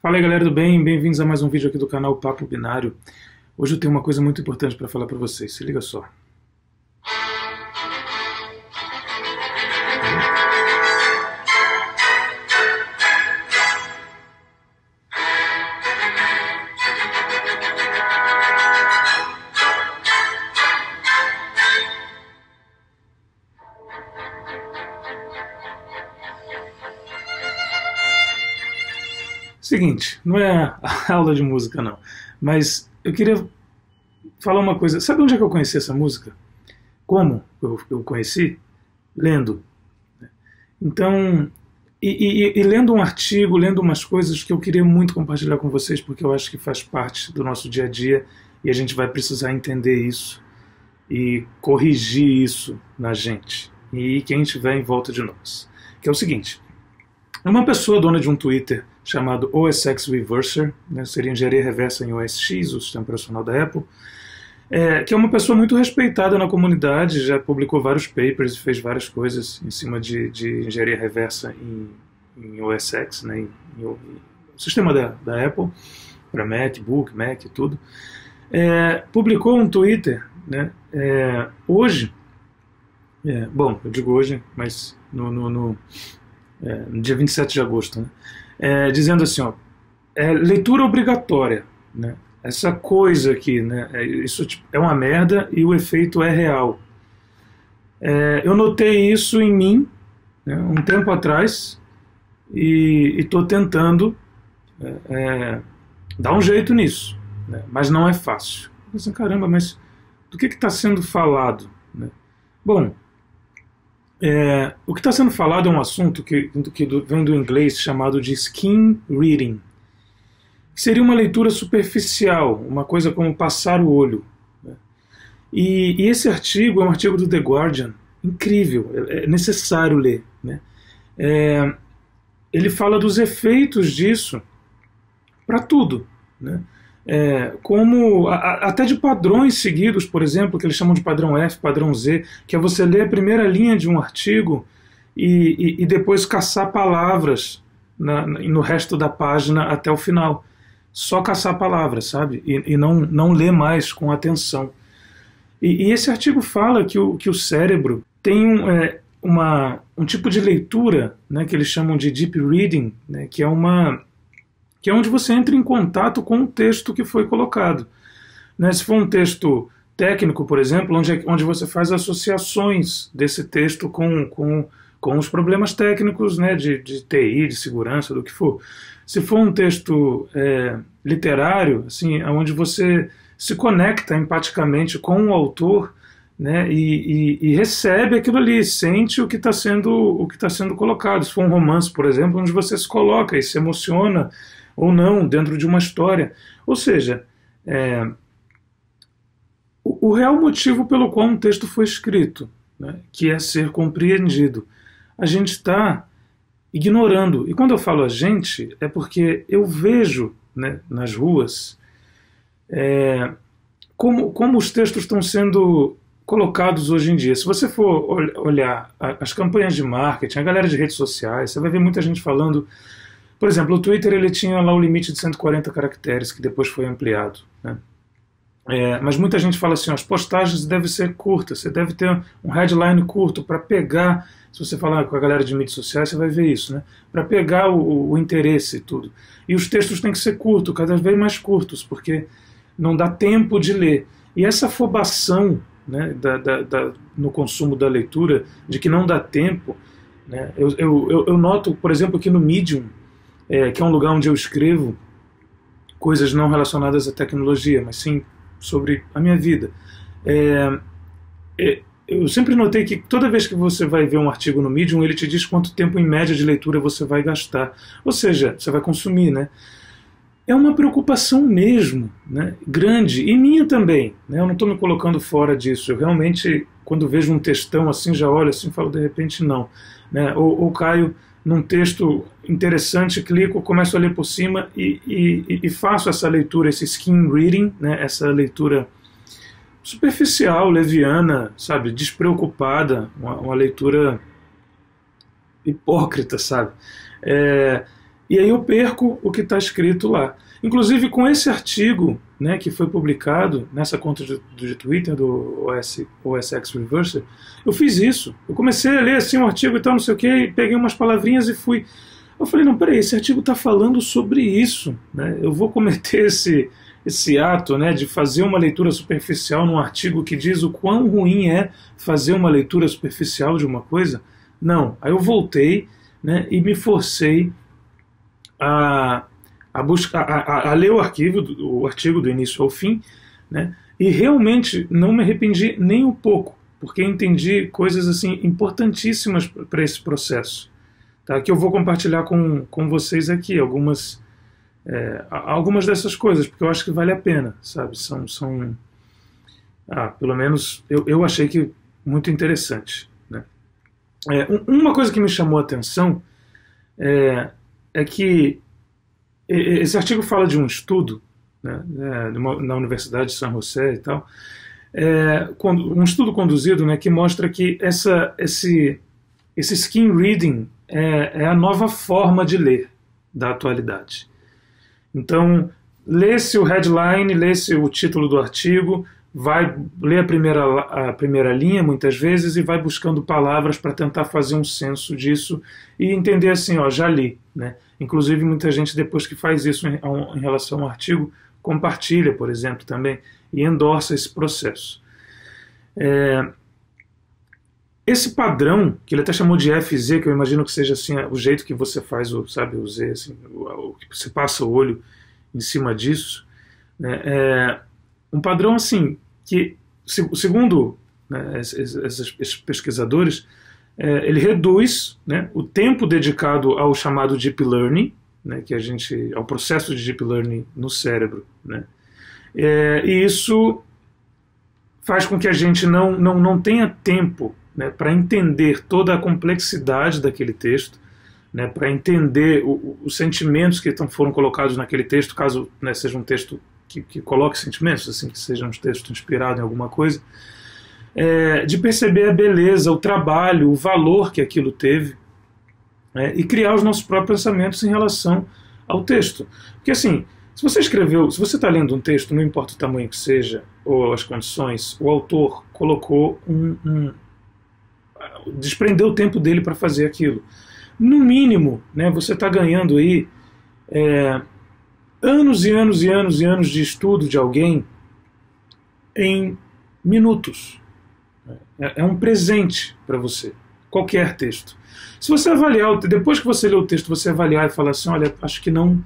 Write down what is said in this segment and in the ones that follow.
Fala aí galera do bem, bem-vindos a mais um vídeo aqui do canal Papo Binário. Hoje eu tenho uma coisa muito importante para falar para vocês, se liga só. Seguinte, não é a aula de música não, mas eu queria falar uma coisa. Sabe onde é que eu conheci essa música? Como eu conheci? Lendo. Então, e lendo um artigo, lendo umas coisas que eu queria muito compartilhar com vocês, porque eu acho que faz parte do nosso dia a dia e a gente vai precisar entender isso e corrigir isso na gente e quem estiver em volta de nós. Que é o seguinte: uma pessoa dona de um Twitter chamado OS X Reverser, né, seria engenharia reversa em OS X, o sistema operacional da Apple, que é uma pessoa muito respeitada na comunidade, já publicou vários papers e fez várias coisas em cima de engenharia reversa em OS X, né, o sistema da Apple, para MacBook, Mac e tudo. Publicou um Twitter, né, hoje, bom, eu digo hoje, mas no dia 27 de agosto, né? Dizendo assim, ó, leitura obrigatória, né? Essa coisa aqui, né? Isso é uma merda e o efeito é real. Eu notei isso em mim, né, um tempo atrás e estou tentando dar um jeito nisso, né? Mas não é fácil. Assim, caramba, mas do que está sendo falado, né? Bom, o que está sendo falado é um assunto que vem do inglês chamado de skim reading, que seria uma leitura superficial, uma coisa como passar o olho, né? E esse artigo é um artigo do The Guardian, incrível, é necessário ler, né? Ele fala dos efeitos disso para tudo, né? Como até de padrões seguidos, por exemplo, que eles chamam de padrão F, padrão Z, que é você ler a primeira linha de um artigo e depois caçar palavras no resto da página até o final. Só caçar palavras, sabe? E não ler mais com atenção. E esse artigo fala que o cérebro tem um tipo de leitura, né, que eles chamam de deep reading, né, que é onde você entra em contato com o texto que foi colocado, né? Se for um texto técnico, por exemplo, onde você faz associações desse texto com os problemas técnicos, né, de TI, de segurança, do que for. Se for um texto literário, assim, onde você se conecta empaticamente com o autor, né, e recebe aquilo ali, sente o que está sendo colocado. Se for um romance, por exemplo, onde você se coloca e se emociona ou não dentro de uma história. Ou seja, o real motivo pelo qual um texto foi escrito, né, que é ser compreendido, a gente está ignorando. E quando eu falo a gente, é porque eu vejo, né, nas ruas como os textos estão sendo colocados hoje em dia. Se você for olhar as campanhas de marketing, a galera de redes sociais, você vai ver muita gente falando. Por exemplo, o Twitter ele tinha lá o limite de 140 caracteres, que depois foi ampliado, né? Mas muita gente fala assim, ó, as postagens devem ser curtas, você deve ter um headline curto para pegar, se você falar com a galera de mídias sociais, você vai ver isso, né? Para pegar o interesse e tudo. E os textos têm que ser curtos, cada vez mais curtos, porque não dá tempo de ler. E essa afobação, né, no consumo da leitura, de que não dá tempo, né? Eu noto, por exemplo, aqui no Medium, que é um lugar onde eu escrevo coisas não relacionadas à tecnologia, mas sim sobre a minha vida. Eu sempre notei que toda vez que você vai ver um artigo no Medium, ele te diz quanto tempo em média de leitura você vai gastar. Ou seja, você vai consumir, né? É uma preocupação mesmo, né, grande, e minha também, né? Eu não estou me colocando fora disso. Eu realmente, quando vejo um textão assim, já olho assim e falo, de repente não, né? Ou caio num texto interessante, clico, começo a ler por cima e faço essa leitura, esse skim reading, né, essa leitura superficial, leviana, sabe, despreocupada, uma leitura hipócrita, sabe? e aí eu perco o que está escrito lá. Inclusive com esse artigo, né, que foi publicado nessa conta de Twitter do OSX Reverser, eu fiz isso. Eu comecei a ler assim um artigo e tal, não sei o que, e peguei umas palavrinhas e fui. Eu falei, não, peraí, esse artigo está falando sobre isso, né? Eu vou cometer esse ato, né, de fazer uma leitura superficial num artigo que diz o quão ruim é fazer uma leitura superficial de uma coisa? Não. Aí eu voltei, né, e me forcei a buscar, a ler o artigo do início ao fim, né, e realmente não me arrependi nem um pouco, porque entendi coisas assim importantíssimas para esse processo, tá, que eu vou compartilhar com vocês aqui, algumas dessas coisas, porque eu acho que vale a pena, sabe? Pelo menos eu achei que muito interessante, né? Uma coisa que me chamou a atenção é que esse artigo fala de um estudo, né, na Universidade de San José e tal, um estudo conduzido, né, que mostra que esse skim reading é a nova forma de ler da atualidade. Então, lê-se o headline, lê-se o título do artigo, vai ler a primeira linha muitas vezes e vai buscando palavras para tentar fazer um senso disso e entender assim, ó, já li, né? Inclusive muita gente depois que faz isso em relação ao artigo compartilha, por exemplo, também e endorsa esse processo. Esse padrão, que ele até chamou de FZ, que eu imagino que seja assim, o jeito que você faz o Z, assim, o que você passa o olho em cima disso, né, um padrão assim, que segundo, né, esses pesquisadores, ele reduz, né, o tempo dedicado ao chamado Deep Learning, né, ao processo de Deep Learning no cérebro, né, e isso faz com que a gente não tenha tempo, né, para entender toda a complexidade daquele texto, né, para entender os sentimentos que foram colocados naquele texto, caso, né, seja um texto que coloque sentimentos, assim, que seja um texto inspirado em alguma coisa, de perceber a beleza, o trabalho, o valor que aquilo teve, e criar os nossos próprios pensamentos em relação ao texto. Porque assim, se você está lendo um texto, não importa o tamanho que seja, ou as condições, o autor colocou desprendeu o tempo dele para fazer aquilo. No mínimo, né, você está ganhando aí anos e anos e anos e anos de estudo de alguém em minutos. É um presente para você, qualquer texto. Se você avaliar, depois que você lê o texto, você avaliar e falar assim, olha, acho que não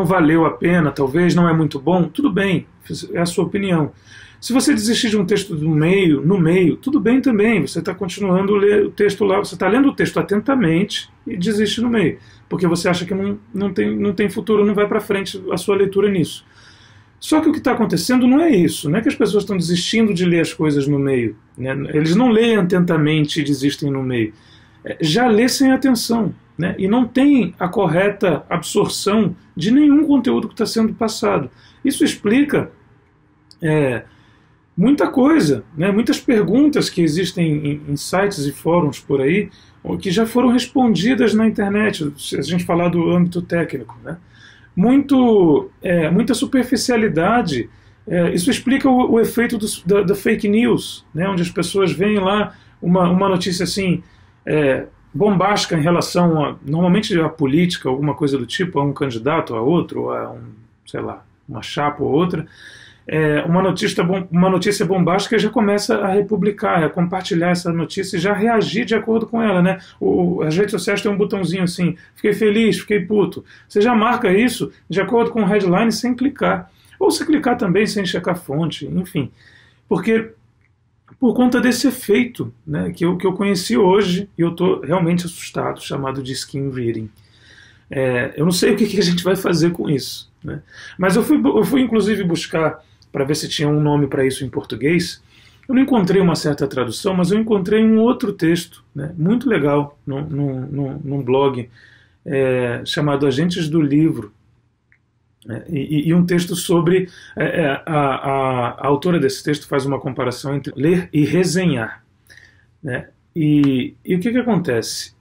valeu a pena, talvez, não é muito bom, tudo bem, é a sua opinião. Se você desistir de um texto no meio, tudo bem também, você está continuando a ler o texto lá, você está lendo o texto atentamente e desiste no meio, porque você acha que não tem futuro, não vai para frente a sua leitura nisso. Só que o que está acontecendo não é isso, não é que as pessoas estão desistindo de ler as coisas no meio, né? Eles não leem atentamente e desistem no meio, já lê sem atenção, né? E não tem a correta absorção de nenhum conteúdo que está sendo passado. Isso explica muita coisa, né? Muitas perguntas que existem em sites e fóruns por aí, que já foram respondidas na internet, se a gente falar do âmbito técnico, né? Muita superficialidade. Isso explica o efeito da fake news, né? Onde as pessoas veem lá uma notícia assim, bombástica em relação normalmente a política, alguma coisa do tipo, a um candidato, a outro, a uma chapa ou outra. Uma notícia bombástica já começa a republicar, a compartilhar essa notícia e já reagir de acordo com ela, né? As redes sociais têm um botãozinho assim, fiquei feliz, fiquei puto. Você já marca isso de acordo com o headline sem clicar. Ou se clicar também sem checar a fonte, enfim. Porque por conta desse efeito, né, que eu conheci hoje, e eu estou realmente assustado, chamado de skim reading. Eu não sei o que a gente vai fazer com isso, né? Mas eu fui inclusive buscar para ver se tinha um nome para isso em português. Eu não encontrei uma certa tradução, mas eu encontrei um outro texto, né, muito legal, num blog chamado Agentes do Livro, e um texto sobre... a autora desse texto faz uma comparação entre ler e resenhar, né? E o que acontece?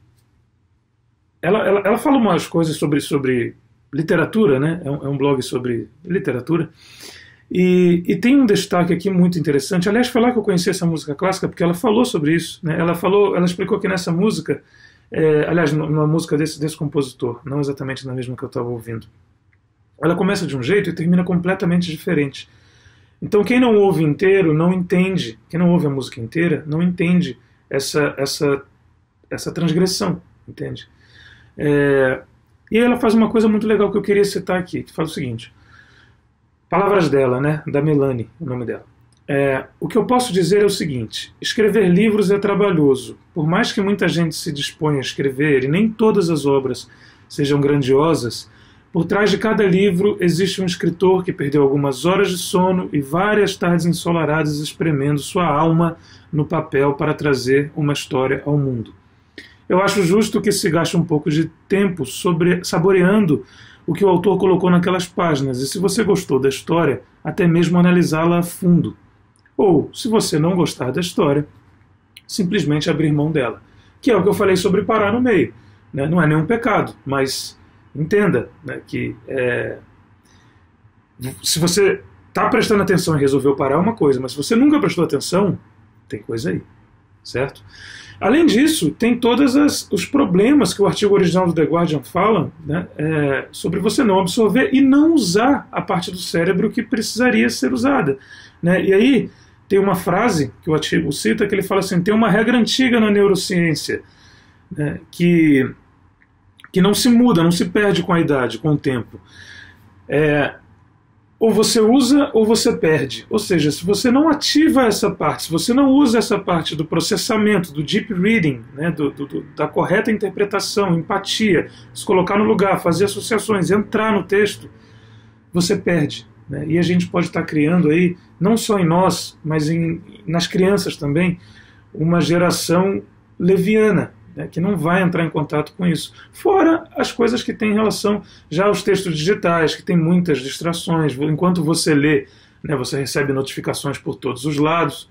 ela fala umas coisas sobre literatura, né? É um blog sobre literatura. E tem um destaque aqui muito interessante. Aliás, foi lá que eu conheci essa música clássica, porque ela falou sobre isso, né? Ela explicou que nessa música, aliás, numa música desse compositor, não exatamente na mesma que eu estava ouvindo, ela começa de um jeito e termina completamente diferente. Então quem não ouve inteiro não entende, quem não ouve a música inteira não entende essa transgressão, entende? E ela faz uma coisa muito legal que eu queria citar aqui, que fala o seguinte, palavras dela, né, da Melanie, o nome dela. O que eu posso dizer é o seguinte, escrever livros é trabalhoso, por mais que muita gente se disponha a escrever e nem todas as obras sejam grandiosas, por trás de cada livro existe um escritor que perdeu algumas horas de sono e várias tardes ensolaradas espremendo sua alma no papel para trazer uma história ao mundo. Eu acho justo que se gaste um pouco de tempo saboreando o que o autor colocou naquelas páginas, e se você gostou da história, até mesmo analisá-la a fundo. Ou, se você não gostar da história, simplesmente abrir mão dela. Que é o que eu falei sobre parar no meio, né? Não é nenhum pecado, mas entenda, né, que se você está prestando atenção e resolveu parar é uma coisa, mas se você nunca prestou atenção, tem coisa aí, certo? Além disso, tem todos os problemas que o artigo original do The Guardian fala, né, sobre você não absorver e não usar a parte do cérebro que precisaria ser usada, né? E aí tem uma frase que o artigo cita que ele fala assim, tem uma regra antiga na neurociência, né, que não se muda, não se perde com a idade, com o tempo. Ou você usa ou você perde. Ou seja, se você não ativa essa parte, se você não usa essa parte do processamento, do deep reading, né, da correta interpretação, empatia, se colocar no lugar, fazer associações, entrar no texto, você perde, né? E a gente pode estar criando aí, não só em nós, mas nas crianças também, uma geração leviana, que não vai entrar em contato com isso. Fora as coisas que têm relação já aos textos digitais, que tem muitas distrações. Enquanto você lê, né, você recebe notificações por todos os lados.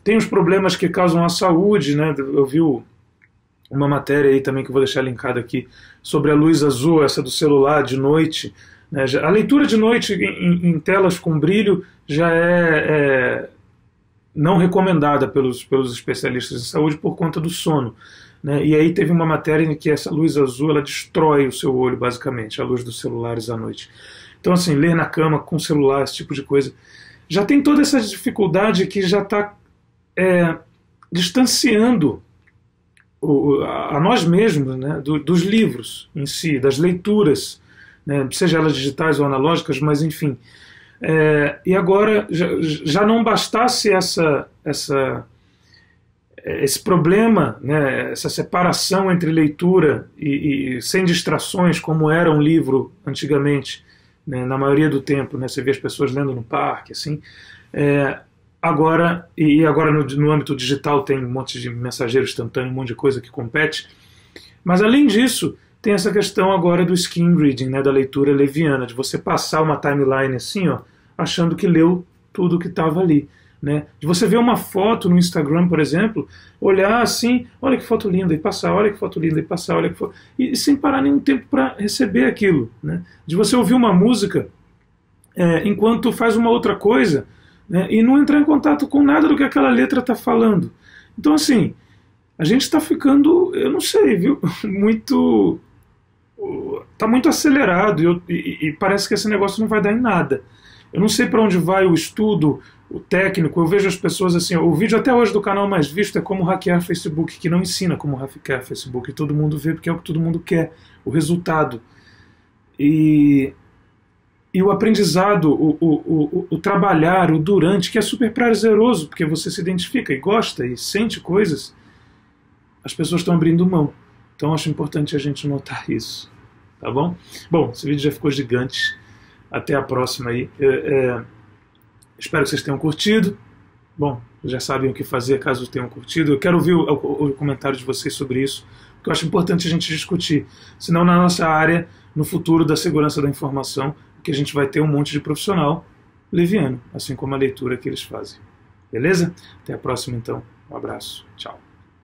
Tem os problemas que causam à saúde, né? Eu vi uma matéria aí também que eu vou deixar linkada aqui, sobre a luz azul, essa do celular de noite, né? A leitura de noite em telas com brilho já é não recomendada pelos especialistas em saúde por conta do sono, né? E aí teve uma matéria em que essa luz azul ela destrói o seu olho, basicamente, a luz dos celulares à noite. Então, assim, ler na cama com celular, esse tipo de coisa, já tem toda essa dificuldade que já está distanciando a nós mesmos, né, dos livros em si, das leituras, né, seja elas digitais ou analógicas, mas enfim. E agora, já não bastasse esse problema, né, essa separação entre leitura e sem distrações, como era um livro antigamente, né, na maioria do tempo, né, você vê as pessoas lendo no parque, assim, agora no âmbito digital tem um monte de mensageiro instantâneo, um monte de coisa que compete, mas além disso, tem essa questão agora do skim reading, né, da leitura leviana, de você passar uma timeline assim, ó, achando que leu tudo que estava ali, né? De você ver uma foto no Instagram, por exemplo, olhar assim, olha que foto linda, e passar, olha que foto linda, e passar, olha que foto... E sem parar nenhum tempo para receber aquilo, né? De você ouvir uma música enquanto faz uma outra coisa, né? E não entrar em contato com nada do que aquela letra está falando. Então, assim, a gente está ficando, eu não sei, viu? Está muito acelerado e parece que esse negócio não vai dar em nada. Eu não sei para onde vai o estudo, o técnico. Eu vejo as pessoas assim, o vídeo até hoje do canal mais visto é como hackear Facebook, que não ensina como hackear Facebook, e todo mundo vê porque é o que todo mundo quer, o resultado. E o aprendizado, o trabalhar, o durante, que é super prazeroso, porque você se identifica e gosta e sente coisas, as pessoas estão abrindo mão. Então acho importante a gente notar isso, tá bom? Bom, esse vídeo já ficou gigante. Até a próxima aí. Espero que vocês tenham curtido. Bom, já sabem o que fazer caso tenham curtido. Eu quero ouvir o comentário de vocês sobre isso, porque eu acho importante a gente discutir. Senão, na nossa área, no futuro da segurança da informação, que a gente vai ter um monte de profissional leviano, assim como a leitura que eles fazem. Beleza? Até a próxima, então. Um abraço. Tchau.